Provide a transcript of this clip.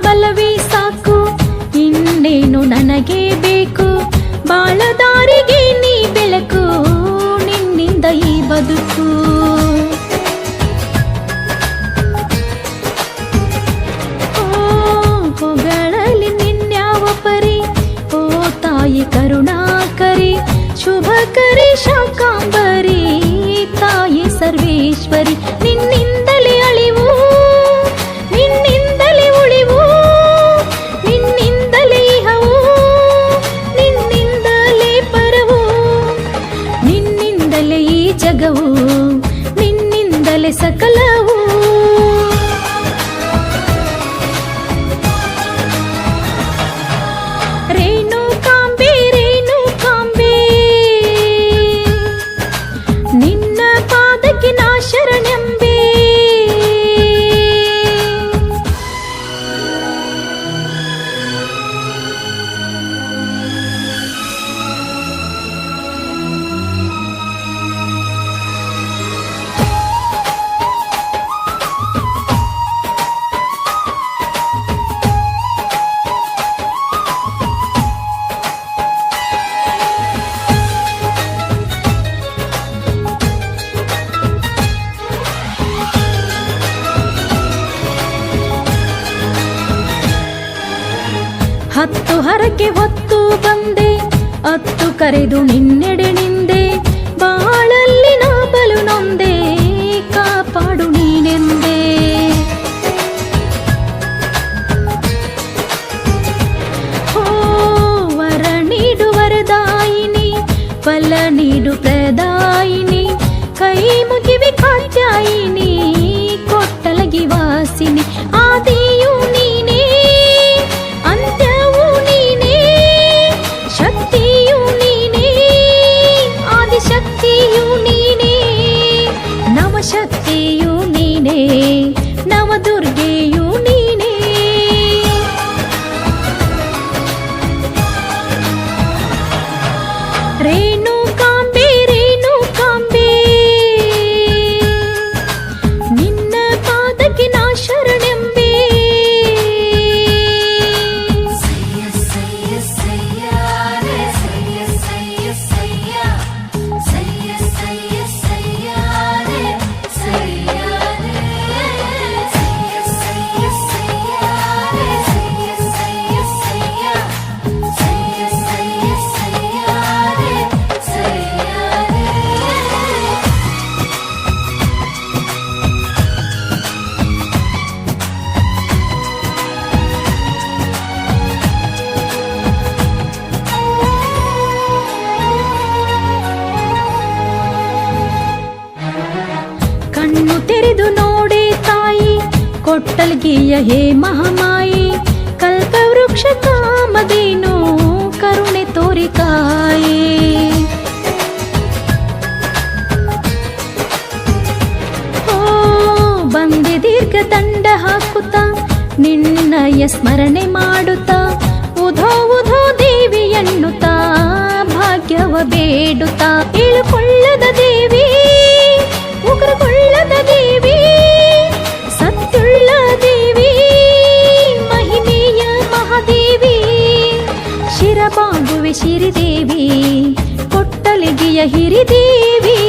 ಬಲವೇ ಸಾಕು, ಇನ್ನೇನು ನನಗೆ ಬೇಕು, ಬಾಳದಾರಿಗೆ ನೀ ಬೆಳಕು, ನಿನ್ನಿಂದ ಈ ಬದುಕು. ಹೊಗಳಲ್ಲಿ ನಿನ್ಯಾವ ಪರಿ, ಓ ತಾಯಿ ಕರುಣಾಕರಿ, ಶುಭಕರಿ ಶಾಕಾಂಬರಿ, ತಾಯಿ ಸರ್ವೇಶ್ವರಿ, ನಿನ್ನಿಂದಲೇ ಅಳಿವು, ನಿನ್ನಿಂದಲೇ ಉಳಿವು, ನಿನ್ನಿಂದಲೇ ಇಹವು, ನಿನ್ನಿಂದಲೇ ಪರವು, ನಿನ್ನಿಂದಲೇ ಈ ಜಗವು, ನಿನ್ನಿಂದಲೇ ಸಕಲವು. ರೇಣುಕಾಂಬೆ ರೇಣುಕಾಂಬೆ, ನಿನ್ನ ಪಾದಕ್ಕೆ ನಾ ಶರಣೆಂಬೆ. ಹತ್ತು ಹರಕೆ ಹೊತ್ತು ಬಂದೆ, ಅತ್ತು ಕರೆದು ನಿನ್ನೆಡೆ ನಿಂದೆ, ಬಾಳಲ್ಲಿ ನಾ ಬಲು ನೊಂದೆ, ಕಾಪಾಡು ನೀನೆಂದೆ. ಹೋ ವರ ನೀಡು ವರದಾಯಿನಿ, ಫಲ ನೀಡು ಪ್ರದಾಯಿನಿ, ಕೈ ಮುಗಿವಿ ಕಾತ್ಯಾಯಿನಿ, ಕೊಟ್ಟಲಗಿ ವಾಸಿನಿ, ಆದಿಯು ನೀನೇ, ಅಂತ್ಯವೂ ನೀನೇ, ಶಕ್ತಿಯೂ ನೀನೇ, ಆದಿಶಕ್ತಿಯೂ ನೀನೇ, ನವಶಕ್ತಿಯೂ ನೀನೇ, ನವದುರ್ಗೆಯೂ ನೀನೇ. ರೇಣುಕಾಂಬೆ ರೇಣುಕಾಂಬೆ, ನಿನ್ನ ಪಾದಕ್ಕೆ ನಾ ಶರಣೆಂಬೆ. ಕಣ್ಣು ತೆರೆದು ನೋಡೆ ತಾಯಿ, ಕೊಟ್ಟಲ್ಗಿಯ ಹೇ ಮಹಾಮಾಯಿ, ಕಲ್ಪವೃಕ್ಷ ಕಾಮಧೇನು, ಕರುಣೆ ತೋರಿಕಾಯಿ. ಓ ಬಂದೆ ದೀರ್ಘ ದಂಡ ಹಾಕುತ್ತಾ, ನಿನ್ನಯ ಸ್ಮರಣೆ ಮಾಡುತ್ತಾ, ಉಧೋ ಉಧೋ ದೇವಿ ಎನ್ನುತ್ತಾ, ಭಾಗ್ಯವ ಬೇಡುತ್ತಾ, ಇಳುಕೊಳ್ಳದ ದೇವಿ, ಉಗ್ರಗೊಳ್ಳದ ದೇವಿ, ಸತ್ಯುಳ್ಳ ದೇವಿ, ಮಹಿಮೆಯ ಮಹಾದೇವಿ, ಶಿರಬಾಗುವೆ ಶಿರಿದೇವಿ, ಕೊಟ್ಟಲಿಗೆಯ ಹಿರಿದೇವಿ.